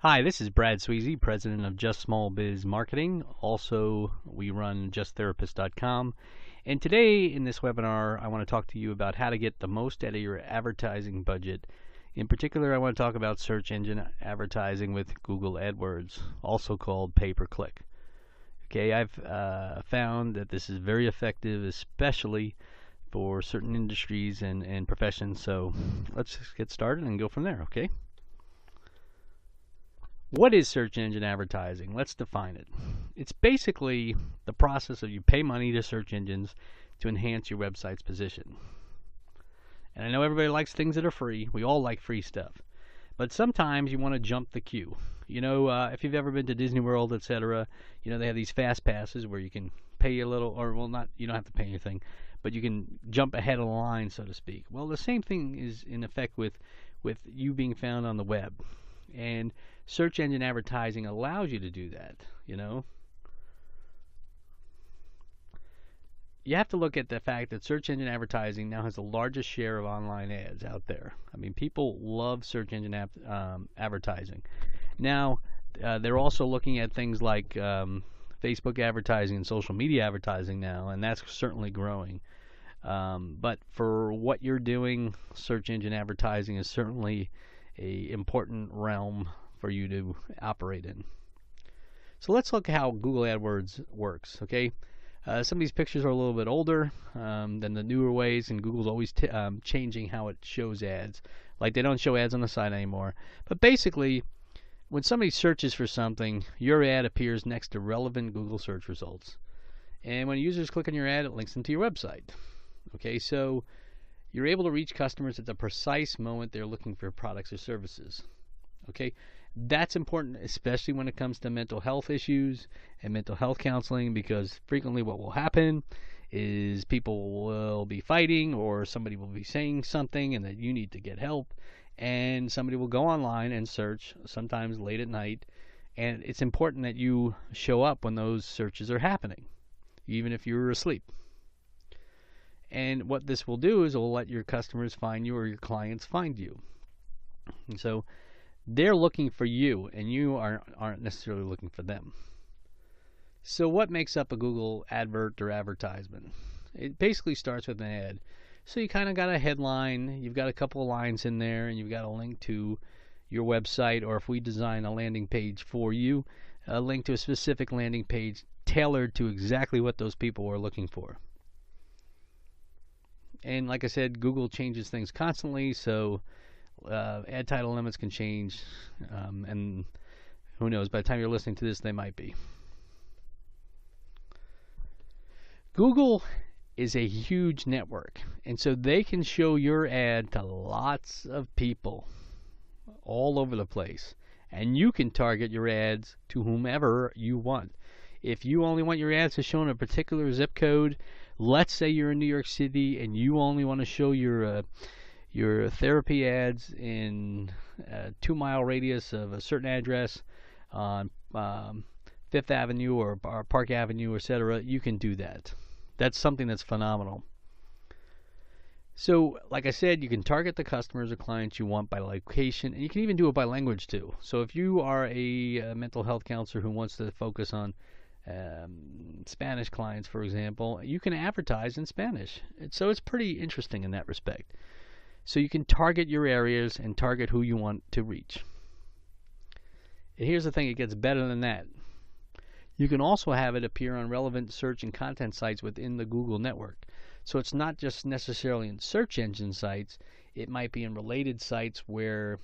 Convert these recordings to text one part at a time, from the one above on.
Hi, this is Brad Sweezy, president of Just Small Biz Marketing. Also, we run justtherapist.com. And today in this webinar, I want to talk to you about how to get the most out of your advertising budget. In particular, I want to talk about search engine advertising with Google AdWords, also called pay-per-click. Okay, I've found that this is very effective, especially for certain industries and professions. So let's get started and go from there, okay? What is search engine advertising? Let's define it. It's basically the process of you pay money to search engines to enhance your website's position. And I know everybody likes things that are free. We all like free stuff. But sometimes you want to jump the queue. You know, if you've ever been to Disney World, etc., you know, they have these fast passes where you can pay a little, or well, not, you don't have to pay anything, but you can jump ahead of the line, so to speak. Well, the same thing is in effect with you being found on the web. And search engine advertising allows you to do that, you know. You have to look at the fact that search engine advertising now has the largest share of online ads out there. I mean, people love search engine advertising. Now, they're also looking at things like Facebook advertising and social media advertising now, and that's certainly growing. But for what you're doing, search engine advertising is certainly an important realm for you to operate in. So let's look at how Google AdWords works, okay? Some of these pictures are a little bit older than the newer ways, and Google's always changing how it shows ads. Like, they don't show ads on the site anymore. But basically, when somebody searches for something, your ad appears next to relevant Google search results. And when users click on your ad, it links them to your website. Okay, so you're able to reach customers at the precise moment they're looking for products or services. Okay, that's important, especially when it comes to mental health issues and mental health counseling, because frequently what will happen is people will be fighting, or somebody will be saying something and that you need to get help, and somebody will go online and search, sometimes late at night, and it's important that you show up when those searches are happening, even if you're asleep. And what this will do is it will let your customers find you, or your clients find you. And so they're looking for you, and you aren't necessarily looking for them. So what makes up a Google advert or advertisement? It basically starts with an ad. So you kind of got a headline, you've got a couple of lines in there, and you've got a link to your website, or if we design a landing page for you, a link to a specific landing page tailored to exactly what those people are looking for. And like I said, Google changes things constantly, so ad title limits can change, and who knows, by the time you're listening to this, they might be. Google is a huge network, and so they can show your ad to lots of people all over the place, and you can target your ads to whomever you want. If you only want your ads to show in a particular zip code, let's say you're in New York City and you only want to show your therapy ads in a 2-mile radius of a certain address on Fifth Avenue or Park Avenue, etc., you can do that. That's something that's phenomenal. So, like I said, you can target the customers or clients you want by location, and you can even do it by language too. So if you are a mental health counselor who wants to focus on Spanish clients, for example, you can advertise in Spanish. So it's pretty interesting in that respect. So you can target your areas and target who you want to reach. And here's the thing, it gets better than that. You can also have it appear on relevant search and content sites within the Google network. So it's not just necessarily in search engine sites, it might be in related sites where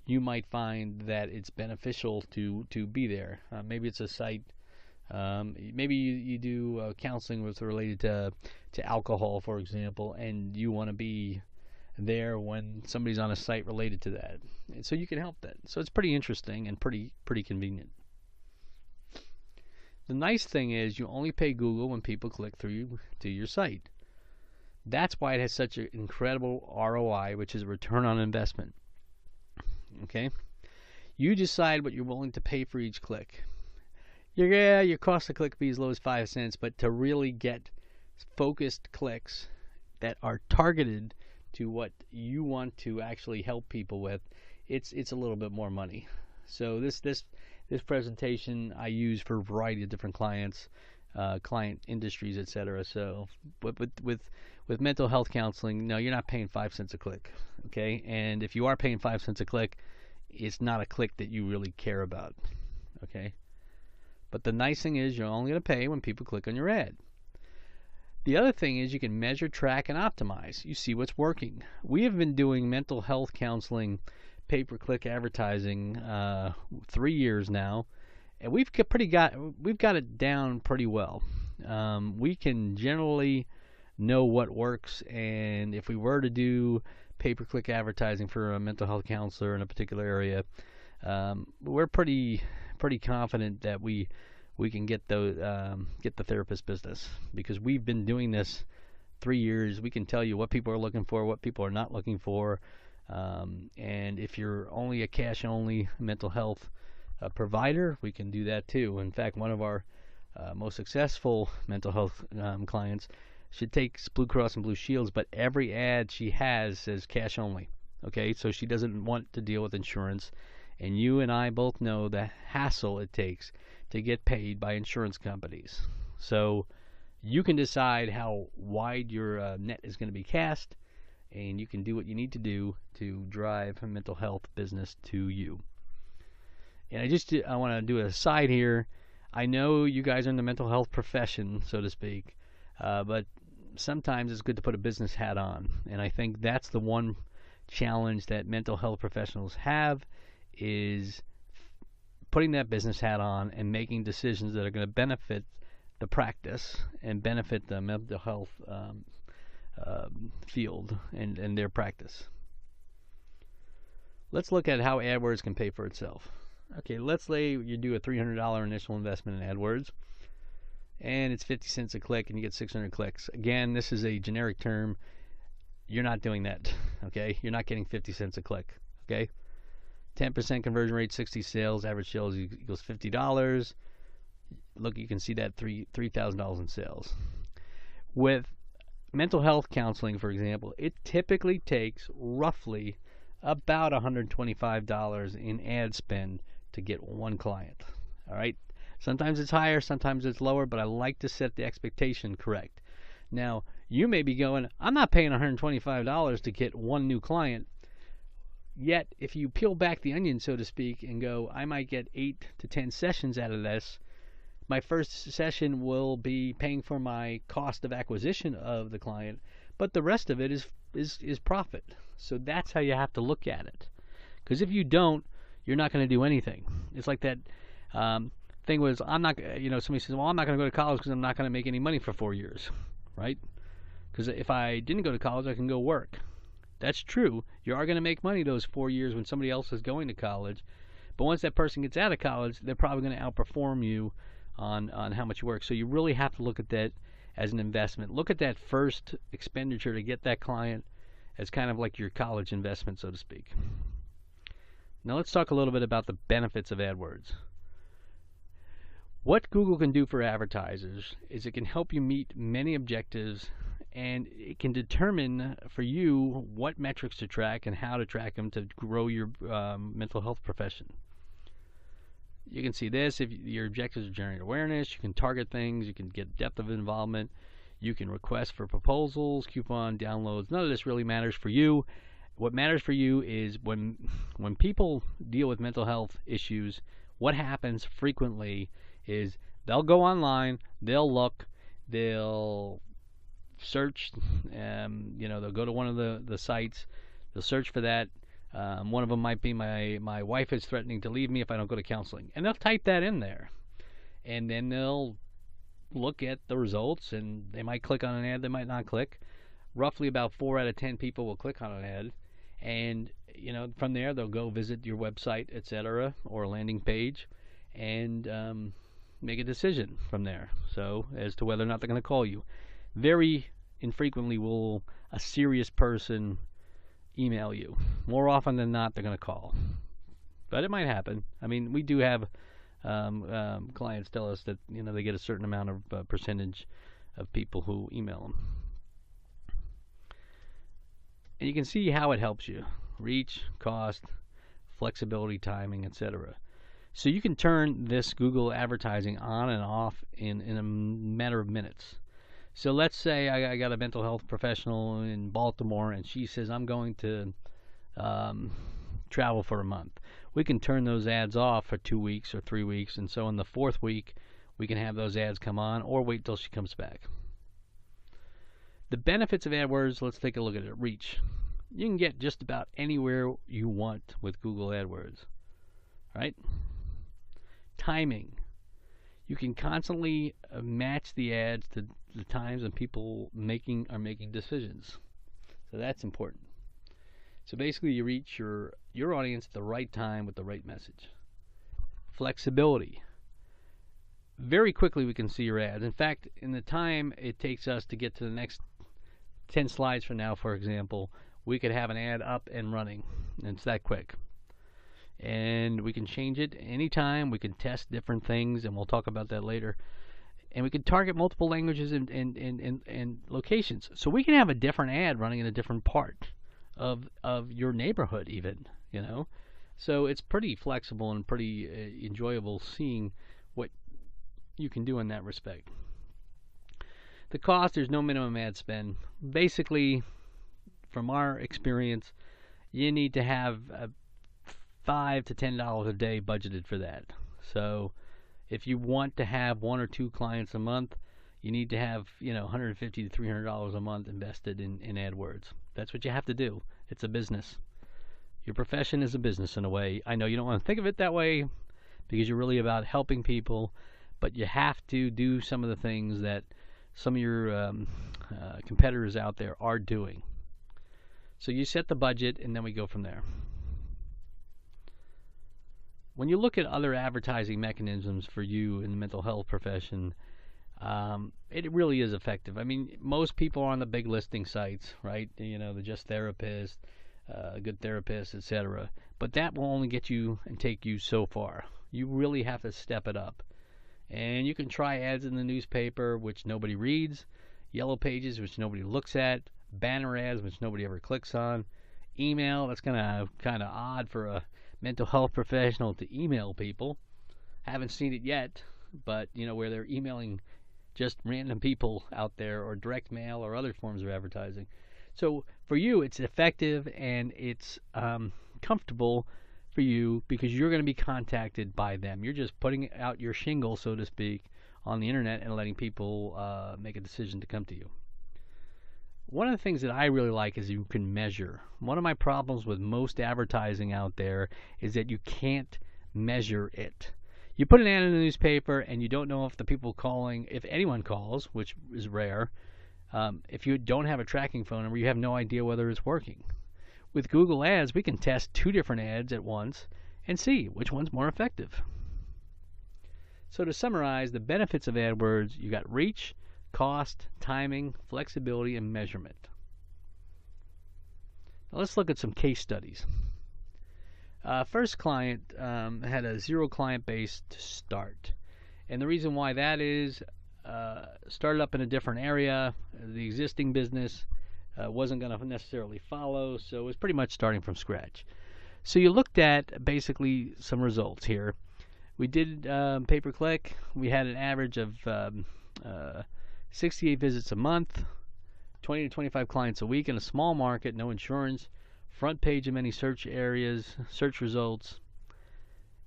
you might find that it's beneficial to be there. Maybe it's a site, maybe you do counseling with related to alcohol, for example, and you want to be there when somebody's on a site related to that. And so you can help that. So it's pretty interesting and pretty convenient. The nice thing is you only pay Google when people click through to your site. That's why it has such an incredible ROI, which is a return on investment. Okay? You decide what you're willing to pay for each click. Your cost of click be as low as 5 cents, but to really get focused clicks that are targeted to what you want to actually help people with, it's a little bit more money. So this presentation I use for a variety of different clients, client industries, etc. So, but with mental health counseling, no, you're not paying 5 cents a click, okay? And if you are paying 5 cents a click, it's not a click that you really care about, okay? But the nice thing is you're only going to pay when people click on your ad. The other thing is you can measure, track, and optimize. You see what's working. We have been doing mental health counseling, pay-per-click advertising 3 years now, and we've got it down pretty well. We can generally know what works, and if we were to do pay-per-click advertising for a mental health counselor in a particular area, we're pretty confident that we can get the therapist business, because we've been doing this 3 years. We can tell you what people are looking for, what people are not looking for, and if you're only a cash-only mental health provider, we can do that too. In fact, one of our most successful mental health clients, she takes Blue Cross and Blue Shields, but every ad she has says cash only. Okay, so she doesn't want to deal with insurance, and you and I both know the hassle it takes to get paid by insurance companies. So you can decide how wide your net is going to be cast, and you can do what you need to do to drive a mental health business to you. And I want to do a side here. I know you guys are in the mental health profession, so to speak, but sometimes it's good to put a business hat on. And I think that's the one challenge that mental health professionals have, is putting that business hat on and making decisions that are going to benefit the practice and benefit the mental health field and their practice. Let's look at how AdWords can pay for itself. Okay, let's say you do a $300 initial investment in AdWords, and it's 50 cents a click, and you get 600 clicks. Again, this is a generic term. You're not doing that, okay? You're not getting 50 cents a click, okay? 10% conversion rate, 60 sales, average sales equals $50. Look, you can see that $3,000 in sales. With mental health counseling, for example, it typically takes roughly about $125 in ad spend to get one client. All right? Sometimes it's higher, sometimes it's lower, but I like to set the expectation correct. Now, you may be going, I'm not paying $125 to get one new client. Yet, if you peel back the onion, so to speak, and go, I might get 8 to 10 sessions out of this, my first session will be paying for my cost of acquisition of the client, but the rest of it is profit. So that's how you have to look at it. Because if you don't, you're not going to do anything. It's like that thing was, somebody says, well, I'm not going to go to college because I'm not going to make any money for 4 years, right? Because if I didn't go to college, I can go work. That's true. You are going to make money those 4 years when somebody else is going to college. But once that person gets out of college, they're probably going to outperform you on how much you work. So you really have to look at that as an investment. Look at that first expenditure to get that client as kind of like your college investment, so to speak. Now let's talk a little bit about the benefits of AdWords. What Google can do for advertisers is it can help you meet many objectives, and it can determine for you what metrics to track and how to track them to grow your mental health profession. You can see this. If your objectives are generate awareness, you can target things, you can get depth of involvement, you can request for proposals, coupon downloads. None of this really matters for you. What matters for you is when people deal with mental health issues, what happens frequently is they'll go online, they'll look, they'll search, they'll go to one of the sites, they'll search for that. One of them might be my wife is threatening to leave me if I don't go to counseling, and they'll type that in there, and then they'll look at the results, and they might click on an ad, they might not click. Roughly about 4 out of 10 people will click on an ad, and from there they'll go visit your website, etc., or a landing page, and make a decision from there. So as to whether or not they're going to call you. Very infrequently will a serious person email you. More often than not, they're going to call. But it might happen. I mean, we do have clients tell us that they get a certain amount of percentage of people who email them. And you can see how it helps you. Reach, cost, flexibility, timing, etc. So you can turn this Google advertising on and off in a matter of minutes. So let's say I got a mental health professional in Baltimore, and she says, I'm going to travel for a month. We can turn those ads off for 2 weeks or 3 weeks, and so in the 4th week, we can have those ads come on, or wait till she comes back. The benefits of AdWords, let's take a look at it. Reach. You can get just about anywhere you want with Google AdWords, right? Timing. You can constantly match the ads to the times when people are making decisions. So that's important. So basically, you reach your audience at the right time with the right message. Flexibility. Very quickly we can see your ads. In fact, in the time it takes us to get to the next 10 slides from now, for example, we could have an ad up and running. It's that quick. And we can change it anytime. We can test different things, and we'll talk about that later. And we can target multiple languages and locations. So we can have a different ad running in a different part of your neighborhood even, you know. So it's pretty flexible and pretty enjoyable seeing what you can do in that respect. The cost, there's no minimum ad spend. Basically, from our experience, you need to have $5 to $10 a day budgeted for that. So if you want to have 1 or 2 clients a month, you need to have, $150 to $300 a month invested in AdWords. That's what you have to do. It's a business. Your profession is a business in a way. I know you don't want to think of it that way because you're really about helping people, but you have to do some of the things that some of your competitors out there are doing. So you set the budget, and then we go from there. When you look at other advertising mechanisms for you in the mental health profession, it really is effective. I mean, most people are on the big listing sites, right? The Just Therapist, Good Therapist, etc. But that will only get you and take you so far. You really have to step it up. And you can try ads in the newspaper, which nobody reads, yellow pages, which nobody looks at, banner ads, which nobody ever clicks on, email. That's kind of odd for a mental health professional to email people. Haven't seen it yet, but where they're emailing just random people out there, or direct mail, or other forms of advertising. So for you, it's effective and it's comfortable for you because you're going to be contacted by them. You're just putting out your shingle, so to speak, on the internet and letting people make a decision to come to you. One of the things that I really like is you can measure. One of my problems with most advertising out there is that you can't measure it. You put an ad in the newspaper and you don't know if the people calling, if anyone calls, which is rare, if you don't have a tracking phone number, you have no idea whether it's working. With Google Ads, we can test 2 different ads at once and see which one's more effective. So to summarize, the benefits of AdWords, you got reach, cost, timing, flexibility, and measurement. Now let's look at some case studies. First client had a 0 client base to start. And the reason why that is, started up in a different area. The existing business wasn't going to necessarily follow, so it was pretty much starting from scratch. So you looked at basically some results here. We did pay-per-click. We had an average of 68 visits a month, 20 to 25 clients a week in a small market, no insurance, front page of many search areas, search results,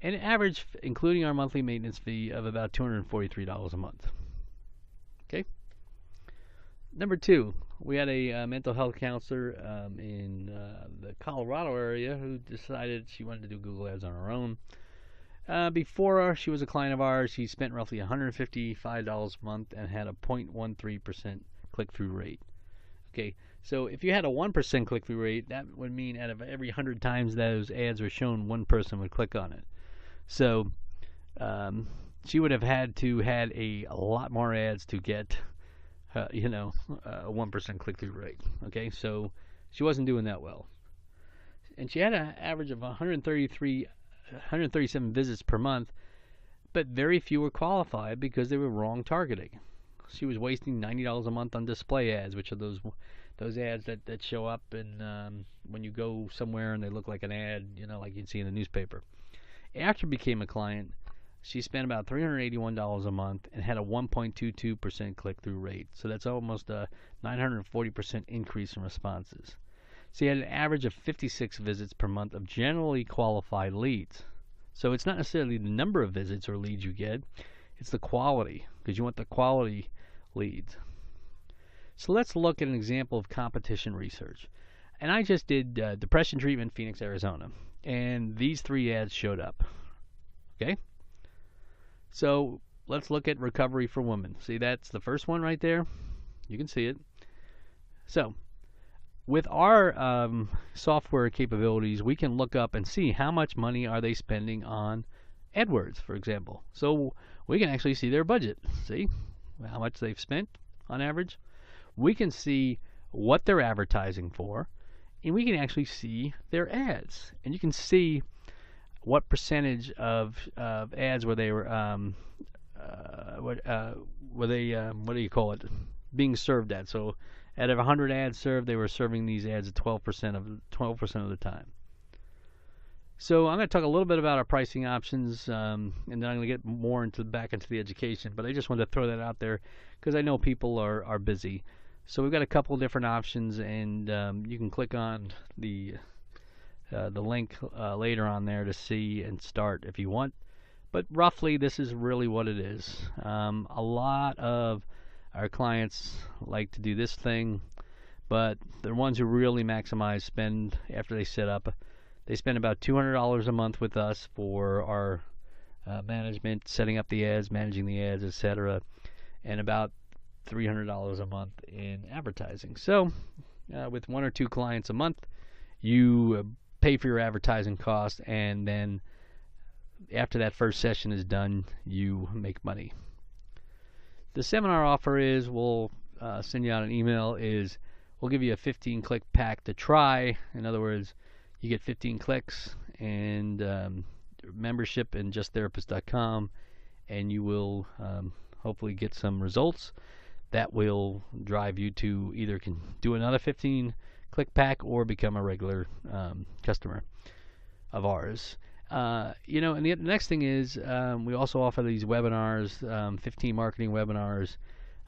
and an average, including our monthly maintenance fee, of about $243 a month. Okay. Number 2, we had a mental health counselor in the Colorado area who decided she wanted to do Google Ads on her own. Before she was a client of ours, she spent roughly $155 a month and had a 0.13% click-through rate. Okay, so if you had a 1% click-through rate, that would mean out of every 100 times those ads were shown, 1 person would click on it. So she would have had to had a lot more ads to get a 1% click-through rate. Okay, so she wasn't doing that well. And she had an average of 137 visits per month, but very few were qualified because they were wrong targeting. She was wasting $90 a month on display ads, which are those those ads that show up and when you go somewhere and they look like an ad, like you'd see in the newspaper. After became a client, she spent about $381 a month and had a 1.22% click-through rate. So that's almost a 940% increase in responses. So you had an average of 56 visits per month of generally qualified leads. So it's not necessarily the number of visits or leads you get, it's the quality, because you want the quality leads. So let's look at an example of competition research. And I just did depression treatment, Phoenix, Arizona. And these 3 ads showed up. Okay? So let's look at recovery for women. See, that's the first one right there. You can see it. So with our software capabilities, we can look up and see how much money are they spending on AdWords, for example. So we can actually see their budget. See how much they've spent on average. We can see what they're advertising for, and we can actually see their ads. And you can see what percentage of ads were they being served at. So out of 100 ads served, they were serving these ads at 12% of the time. So I'm going to talk a little bit about our pricing options, and then I'm going to get more back into the education. But I just wanted to throw that out there because I know people are busy. So we've got a couple different options, and you can click on the link later on there to see and start if you want. But roughly, this is really what it is. A lot of our clients like to do this thing, but the ones who really maximize spend after they set up, they spend about $200 a month with us for our management, setting up the ads, managing the ads, etc., and about $300 a month in advertising. So with 1 or 2 clients a month, you pay for your advertising cost, and then after that first session is done, you make money. The seminar offer is, we'll send you out an email, is we'll give you a 15-click pack to try. In other words, you get 15 clicks and membership in justtherapist.com, and you will hopefully get some results that will drive you to either can do another 15-click pack or become a regular customer of ours. And the next thing is we also offer these webinars, 15 marketing webinars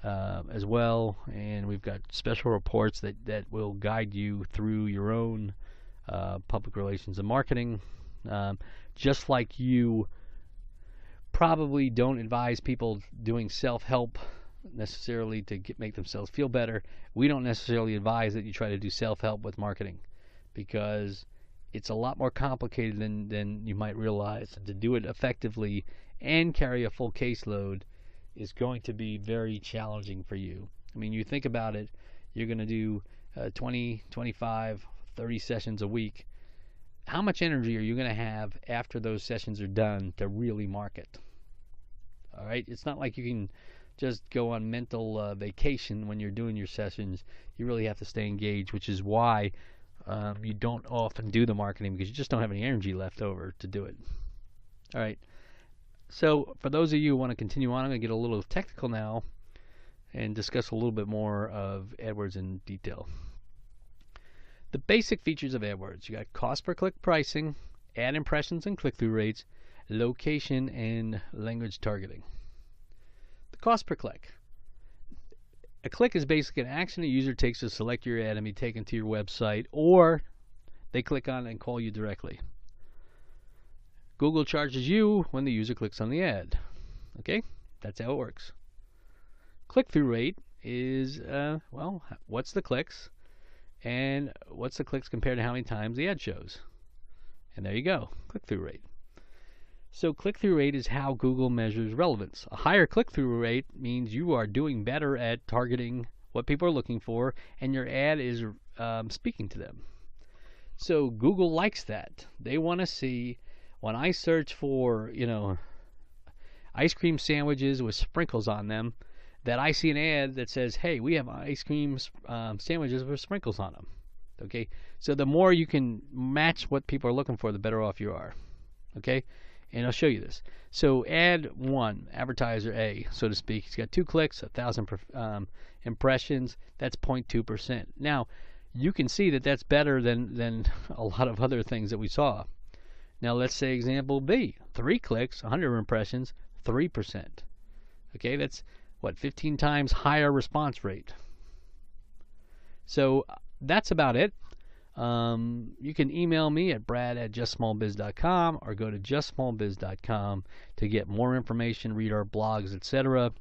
as well, and we've got special reports that will guide you through your own public relations and marketing. Just like you probably don't advise people doing self-help necessarily to make themselves feel better, we don't necessarily advise that you try to do self-help with marketing, because it's a lot more complicated than you might realize. And to do it effectively and carry a full caseload is going to be very challenging for you. I mean, you think about it, you're going to do 20, 25, 30 sessions a week. How much energy are you going to have after those sessions are done to really market? All right? It's not like you can just go on mental vacation when you're doing your sessions. You really have to stay engaged, which is why you don't often do the marketing, because you just don't have any energy left over to do it. All right. So for those of you who want to continue on, I'm going to get a little technical now and discuss a little bit more of AdWords in detail. The basic features of AdWords: you got cost per click pricing, ad impressions and click-through rates, location, and language targeting. The cost per click. A click is basically an action a user takes to select your ad and be taken to your website, or they click on it and call you directly. Google charges you when the user clicks on the ad. Okay, that's how it works. Click-through rate is, what's the clicks, and what's the clicks compared to how many times the ad shows. And there you go, click-through rate. So click-through rate is how Google measures relevance. A higher click-through rate means you are doing better at targeting what people are looking for, and your ad is speaking to them. So Google likes that. They want to see, when I search for, ice cream sandwiches with sprinkles on them, that I see an ad that says, hey, we have ice cream sandwiches with sprinkles on them. Okay, so the more you can match what people are looking for, the better off you are. Okay, And I'll show you this. So ad 1, advertiser A, so to speak, he's got 2 clicks, 1,000 impressions. That's 0.2%. Now, you can see that that's better than a lot of other things that we saw. Now, let's say example B, 3 clicks, 100 impressions, 3%. Okay, that's what, 15 times higher response rate. So that's about it. You can email me at brad@justsmallbiz.com or go to justsmallbiz.com to get more information, read our blogs, etc.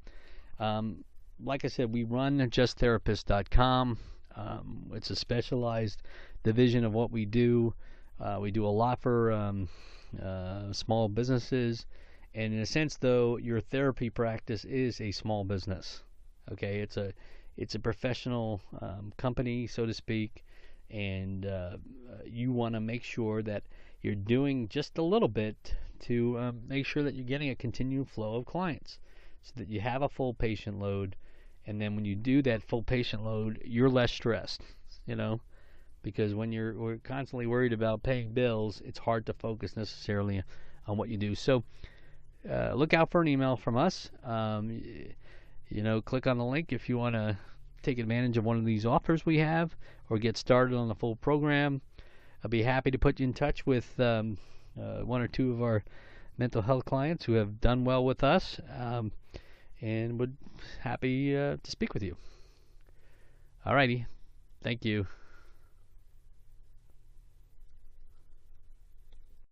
Like I said, we run justtherapist.com. It's a specialized division of what we do. We do a lot for small businesses, and in a sense, though, your therapy practice is a small business. Okay, it's a professional company, so to speak, and you want to make sure that you're doing just a little bit to make sure that you're getting a continued flow of clients, so that you have a full patient load. And then when you do that full patient load, you're less stressed, because when we're constantly worried about paying bills, it's hard to focus necessarily on what you do. So look out for an email from us. Click on the link if you want to take advantage of one of these offers we have or get started on the full program. I'll be happy to put you in touch with one or two of our mental health clients who have done well with us, and would happy to speak with you. Alrighty, thank you.